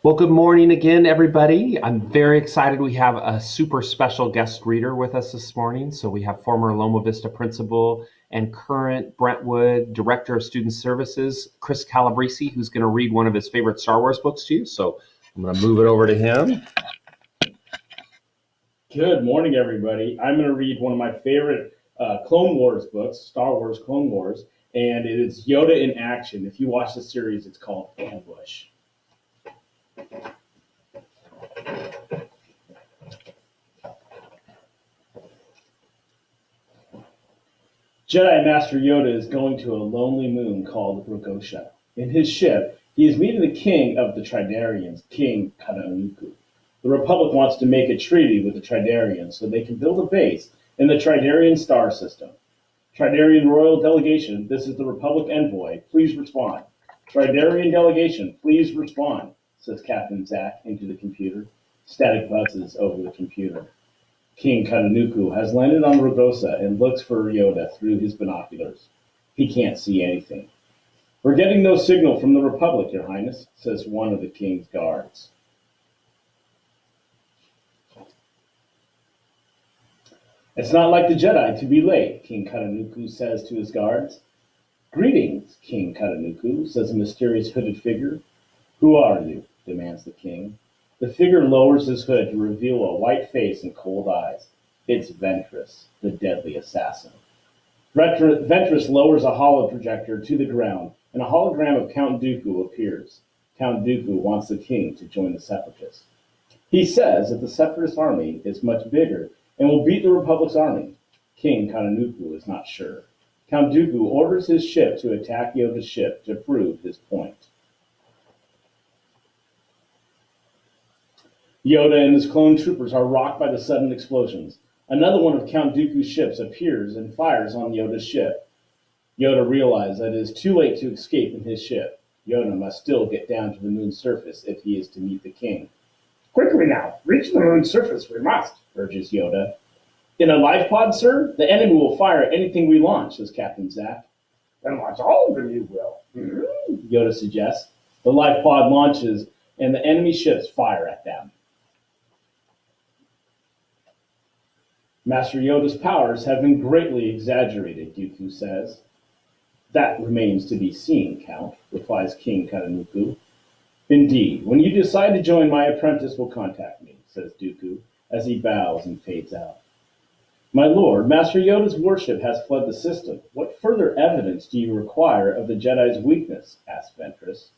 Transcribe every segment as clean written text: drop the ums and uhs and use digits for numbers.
Well, good morning again, everybody. I'm very excited. We have a super special guest reader with us this morning. So we have former Loma Vista principal and current Brentwood Director of Student Services, Chris Calabrese, who's going to read one of his favorite Star Wars books to you. So I'm going to move it over to him. Good morning, everybody. I'm going to read one of my favorite Clone Wars books, Star Wars Clone Wars, and it is Yoda in Action. If you watch the series, it's called Ambush. Jedi Master Yoda is going to a lonely moon called Rogosha. In his ship, he is meeting the king of the Tridarians, King Kadanuku. The Republic wants to make a treaty with the Tridarians so they can build a base in the Tridarian star system. Tridarian Royal Delegation, this is the Republic Envoy. Please respond. Tridarian Delegation, please respond, says Captain Zack into the computer. Static buzzes over the computer. King Kadanuku has landed on Ragosa and looks for Yoda through his binoculars. He can't see anything. We're getting no signal from the Republic, Your Highness, says one of the king's guards. It's not like the Jedi to be late, King Kadanuku says to his guards. Greetings, King Kadanuku, says a mysterious hooded figure. Who are you? Demands the king. The figure lowers his hood to reveal a white face and cold eyes. It's Ventress, the deadly assassin. Ventress lowers a holoprojector to the ground, and a hologram of Count Dooku appears. Count Dooku wants the king to join the Separatists. He says that the Separatist army is much bigger and will beat the Republic's army. King Kadanuku is not sure. Count Dooku orders his ship to attack Yoda's ship to prove his point. Yoda and his clone troopers are rocked by the sudden explosions. Another one of Count Dooku's ships appears and fires on Yoda's ship. Yoda realizes that it is too late to escape in his ship. Yoda must still get down to the moon's surface if he is to meet the king. Quickly now, reach the moon's surface, we must, urges Yoda. In a life pod, sir? The enemy will fire at anything we launch, says Captain Zack. Then launch all of them, you will, Yoda suggests. The life pod launches, and the enemy ships fire at them. Master Yoda's powers have been greatly exaggerated, Dooku says. That remains to be seen, Count, replies King Kadanuku. Indeed, when you decide to join, my apprentice will contact me, says Dooku, as he bows and fades out. My lord, Master Yoda's worship has fled the system. What further evidence do you require of the Jedi's weakness? Asks Ventress.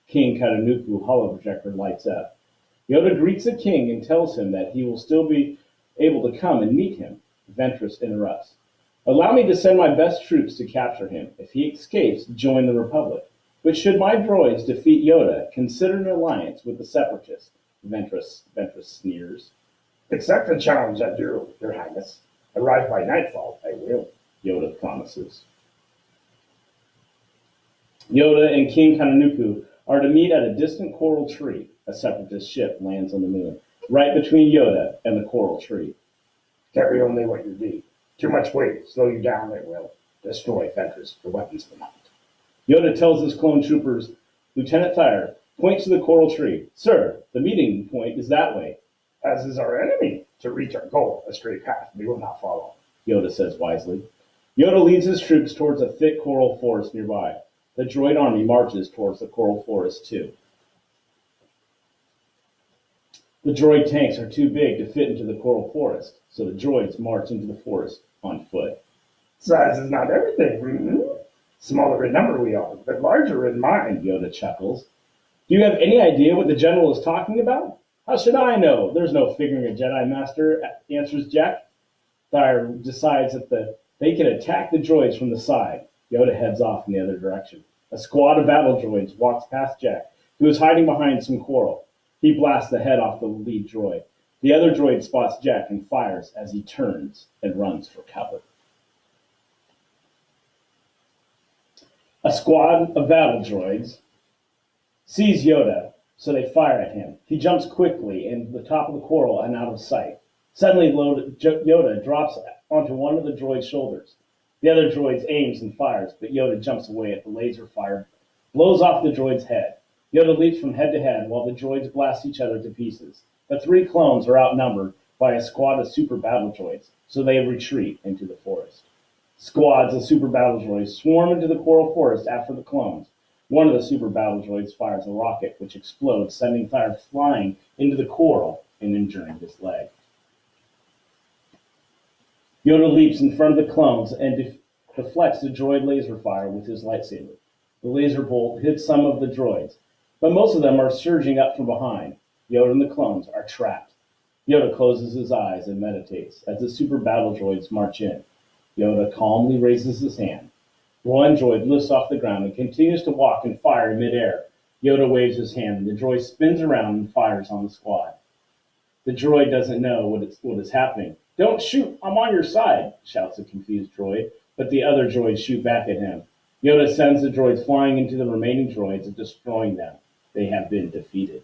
King Kadanuku holoprojector lights up. Yoda greets the king and tells him that he will still be able to come and meet him. Ventress interrupts. Allow me to send my best troops to capture him. If he escapes, join the Republic. But should my droids defeat Yoda, consider an alliance with the Separatists. Ventress sneers. Accept the challenge I do, Your Highness. Arrive by nightfall, I will, Yoda promises. Yoda and King Kadanuku are to meet at a distant coral tree. A Separatist ship lands on the moon, right between Yoda and the coral tree. Carry only what you need. Too much weight, slow you down, it will. Destroy Ventress for weapons tonight. Yoda tells his clone troopers, Lieutenant Thyre, point to the coral tree. Sir, the meeting point is that way. As is our enemy. To reach our goal, a straight path we will not follow, Yoda says wisely. Yoda leads his troops towards a thick coral forest nearby. The droid army marches towards the coral forest too. The droid tanks are too big to fit into the coral forest, so the droids march into the forest on foot. Size is not everything. Smaller in number we are, but larger in mind, Yoda chuckles. Do you have any idea what the general is talking about? How should I know? There's no figuring a Jedi Master, answers Jack. Thyre decides that they can attack the droids from the side. Yoda heads off in the other direction. A squad of battle droids walks past Jack, who is hiding behind some coral. He blasts the head off the lead droid. The other droid spots Jack and fires as he turns and runs for cover. A squad of battle droids sees Yoda, so they fire at him. He jumps quickly in the top of the coral and out of sight. Suddenly, Yoda drops onto one of the droid's shoulders. The other droid aims and fires, but Yoda jumps away at the laser fire, blows off the droid's head. Yoda leaps from head to head while the droids blast each other to pieces. The three clones are outnumbered by a squad of super battle droids, so they retreat into the forest. Squads of super battle droids swarm into the coral forest after the clones. One of the super battle droids fires a rocket, which explodes, sending fire flying into the coral and injuring his leg. Yoda leaps in front of the clones and deflects the droid laser fire with his lightsaber. The laser bolt hits some of the droids, but most of them are surging up from behind. Yoda and the clones are trapped. Yoda closes his eyes and meditates as the super battle droids march in. Yoda calmly raises his hand. One droid lifts off the ground and continues to walk and fire in midair. Yoda waves his hand, and the droid spins around and fires on the squad. The droid doesn't know what is happening. "Don't shoot! I'm on your side!" shouts a confused droid, but the other droids shoot back at him. Yoda sends the droids flying into the remaining droids and destroying them. They have been defeated.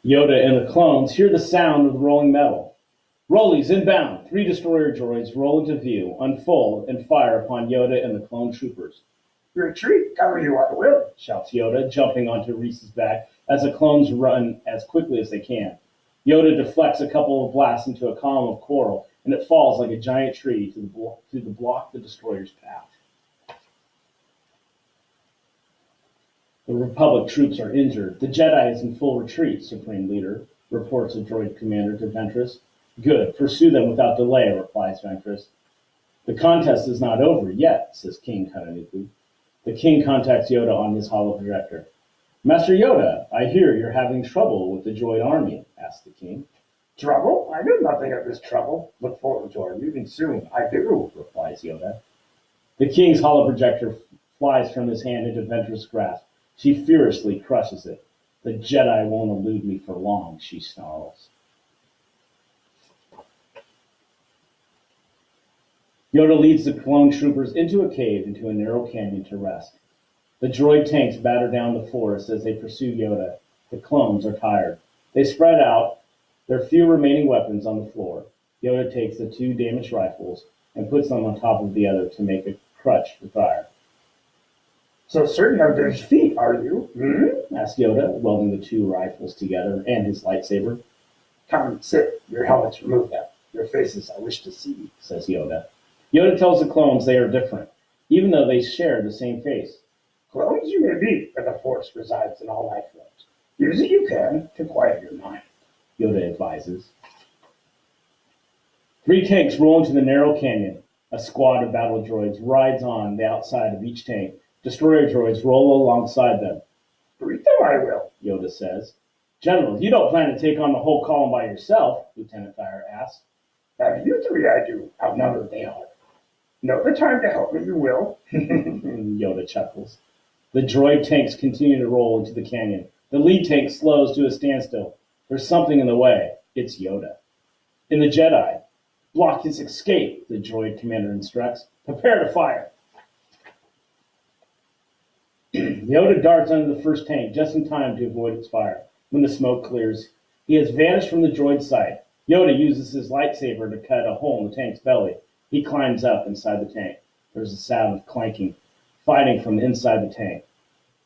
Yoda and the clones hear the sound of rolling metal. Rollies inbound. 3 destroyer droids roll into view, unfold, and fire upon Yoda and the clone troopers. "Retreat, cover you I will," shouts Yoda, jumping onto Reese's back as the clones run as quickly as they can. Yoda deflects a couple of blasts into a column of coral, and it falls like a giant tree to block the destroyer's path. The Republic troops are injured. The Jedi is in full retreat, Supreme Leader, reports a droid commander to Ventress. "Good. Pursue them without delay," replies Ventress. "The contest is not over yet," says King Kananuku. The king contacts Yoda on his holoprojector. "Master Yoda, I hear you're having trouble with the droid army," asks the king. "Trouble? I know nothing of this trouble. Look forward to our meeting soon. I do," replies Yoda. The king's holoprojector flies from his hand into Ventress' grasp. She furiously crushes it. "The Jedi won't elude me for long," she snarls. Yoda leads the clone troopers into a cave into a narrow canyon to rest. The droid tanks batter down the forest as they pursue Yoda. The clones are tired. They spread out their few remaining weapons on the floor. Yoda takes the 2 damaged rifles and puts them on top of the other to make a crutch for fire. "So certain of their defeat, are you?" Asks Yoda, welding the 2 rifles together and his lightsaber. "Come, sit. Your helmets removed now. Your faces I wish to see," says Yoda. Yoda tells the clones they are different, even though they share the same face. "Clones you may be, but the Force resides in all life forms. Use it you can to quiet your mind," Yoda advises. 3 tanks roll into the narrow canyon. A squad of battle droids rides on the outside of each tank. Destroyer droids roll alongside them. "Greet them I will," Yoda says. "General, you don't plan to take on the whole column by yourself?" Lieutenant Fire asks. "Have you 3 I do. Outnumbered they are. Know the time to help me you will." Yoda chuckles. The droid tanks continue to roll into the canyon. The lead tank slows to a standstill. There's something in the way. It's Yoda. In the Jedi. "Block his escape," the droid commander instructs. "Prepare to fire." Yoda darts under the first tank just in time to avoid its fire. When the smoke clears, he has vanished from the droid's sight. Yoda uses his lightsaber to cut a hole in the tank's belly. He climbs up inside the tank. There's a sound of clanking, fighting from inside the tank.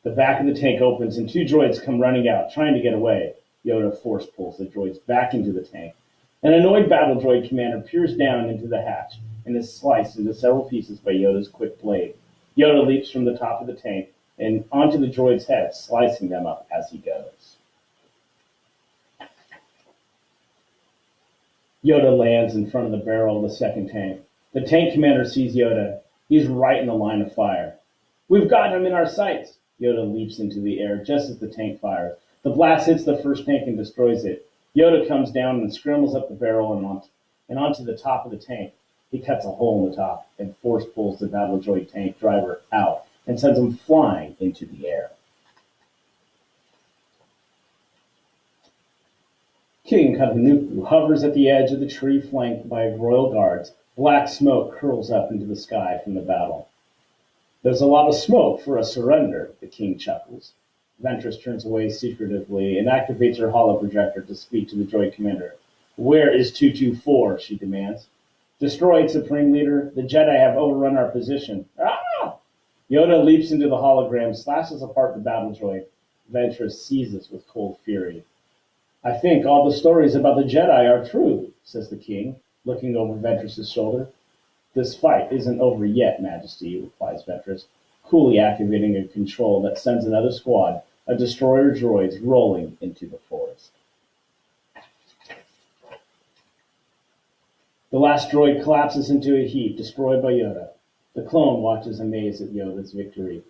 The back of the tank opens and 2 droids come running out, trying to get away. Yoda force pulls the droids back into the tank. An annoyed battle droid commander peers down into the hatch and is sliced into several pieces by Yoda's quick blade. Yoda leaps from the top of the tank and onto the droid's head, slicing them up as he goes. Yoda lands in front of the barrel of the second tank. The tank commander sees Yoda. He's right in the line of fire. "We've got him in our sights." Yoda leaps into the air just as the tank fires. The blast hits the first tank and destroys it. Yoda comes down and scrambles up the barrel and onto the top of the tank. He cuts a hole in the top and force pulls the battle droid tank driver out and sends him flying into the air. King Kadanuku hovers at the edge of the tree flanked by royal guards. Black smoke curls up into the sky from the battle. "There's a lot of smoke for a surrender," the king chuckles. Ventress turns away secretively and activates her holoprojector to speak to the droid commander. "Where is 224? She demands. "Destroyed, Supreme Leader. The Jedi have overrun our position." "Ah!" Yoda leaps into the hologram, slashes apart the battle droid. Ventress seizes with cold fury. I think all the stories about the Jedi are true, says the king, looking over Ventress's shoulder. This fight isn't over yet, Majesty, replies Ventress, coolly activating a control that sends another squad of destroyer droids rolling into the forest. The last droid collapses into a heap, destroyed by Yoda. The clone watches amazed at Yoda's victory.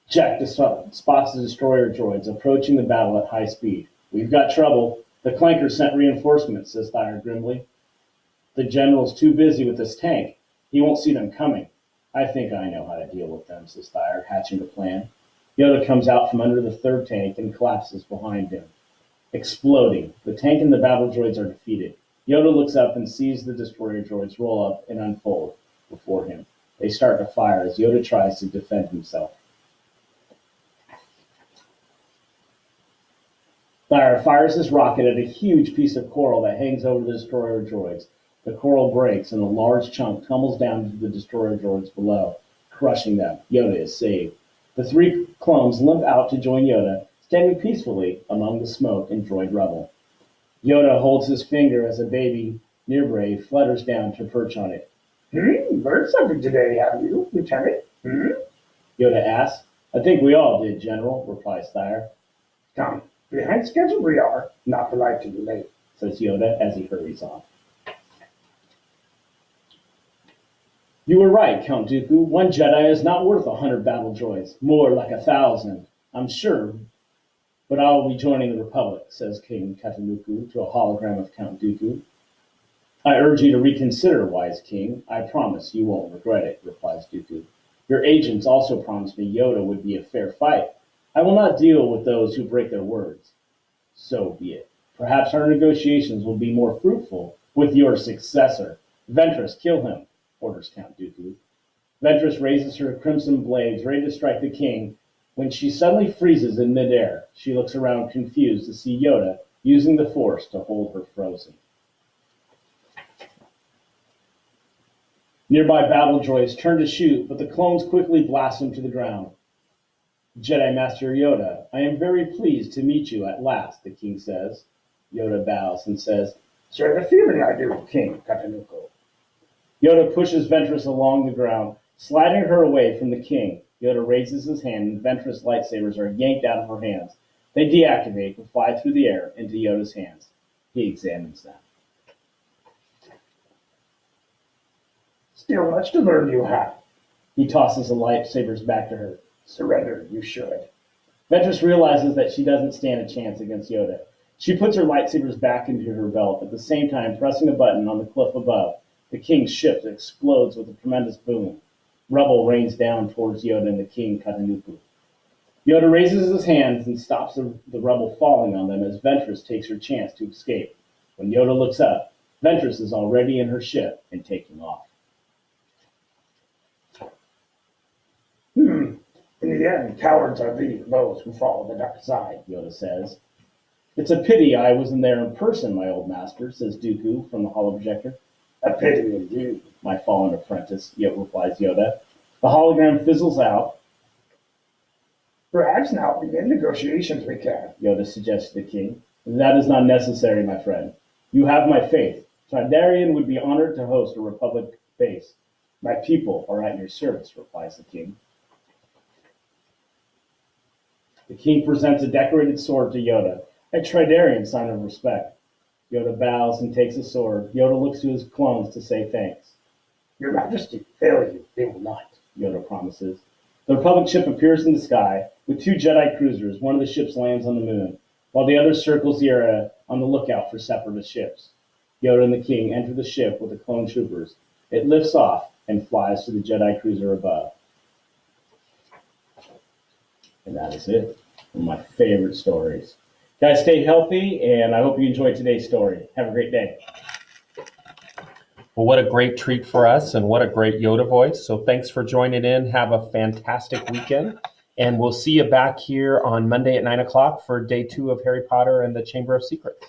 Jack spots the destroyer droids approaching the battle at high speed. We've got trouble. The clanker sent reinforcements, says Thyre grimly. The general's too busy with this tank. He won't see them coming. I think I know how to deal with them, says Thyre, hatching a plan. Yoda comes out from under the third tank and collapses behind him. Exploding, the tank and the battle droids are defeated. Yoda looks up and sees the destroyer droids roll up and unfold before him. They start to fire as Yoda tries to defend himself. Thyre fires his rocket at a huge piece of coral that hangs over the destroyer droids. The coral breaks and a large chunk tumbles down to the destroyer droids below, crushing them. Yoda is saved. The three clones limp out to join Yoda, standing peacefully among the smoke and droid rubble. Yoda holds his finger as a baby nearbrave flutters down to perch on it. Learned something today, have you, Lieutenant? Yoda asks. I think we all did, General, replies Thyre. Come, behind schedule we are. Not polite to be late, says Yoda as he hurries on. You were right, Count Dooku. One Jedi is not worth 100 battle droids. More like 1,000, I'm sure. But I will be joining the Republic, says King Katanuku to a hologram of Count Dooku. I urge you to reconsider, wise king. I promise you won't regret it, replies Dooku. Your agents also promised me Yoda would be a fair fight. I will not deal with those who break their words. So be it. Perhaps our negotiations will be more fruitful with your successor. Ventress, kill him, orders Count Dooku. Ventress raises her crimson blades, ready to strike the king, when she suddenly freezes in midair. She looks around confused to see Yoda using the Force to hold her frozen. Nearby battle droids turn to shoot, but the clones quickly blast them to the ground. Jedi Master Yoda, I am very pleased to meet you at last, the king says. Yoda bows and says, Share the feeling I do, King Katanuko. Yoda pushes Ventress along the ground, sliding her away from the king. Yoda raises his hand and Ventress lightsabers are yanked out of her hands. They deactivate and fly through the air into Yoda's hands. He examines them. Still much to learn you have. He tosses the lightsabers back to her. Surrender, you should. Ventress realizes that she doesn't stand a chance against Yoda. She puts her lightsabers back into her belt, at the same time pressing a button on the cliff above. The king's ship explodes with a tremendous boom. Rubble rains down towards Yoda and the king Katanuku. Yoda raises his hands and stops the rubble falling on them as Ventress takes her chance to escape. When Yoda looks up, Ventress is already in her ship and taking off. In the end, cowards are those who follow the dark side, Yoda says. It's a pity I wasn't there in person, my old master, says Dooku from the holoprojector. A pity indeed, my fallen apprentice, replies Yoda. The hologram fizzles out. Perhaps now begin negotiations we can, Yoda suggests to the king. That is not necessary, my friend. You have my faith. Tridarian would be honored to host a Republic base. My people are at your service, replies the king. The king presents a decorated sword to Yoda, a Tridarian sign of respect. Yoda bows and takes the sword. Yoda looks to his clones to say thanks. Your Majesty, fail you, they will not, Yoda promises. The Republic ship appears in the sky with two Jedi cruisers. One of the ships lands on the moon, while the other circles the area on the lookout for separatist ships. Yoda and the king enter the ship with the clone troopers. It lifts off and flies to the Jedi cruiser above. And that is it. One of my favorite stories. Guys, stay healthy, and I hope you enjoyed today's story. Have a great day. Well, what a great treat for us, and what a great Yoda voice. So thanks for joining in. Have a fantastic weekend, and we'll see you back here on Monday at 9 o'clock for day 2 of Harry Potter and the Chamber of Secrets.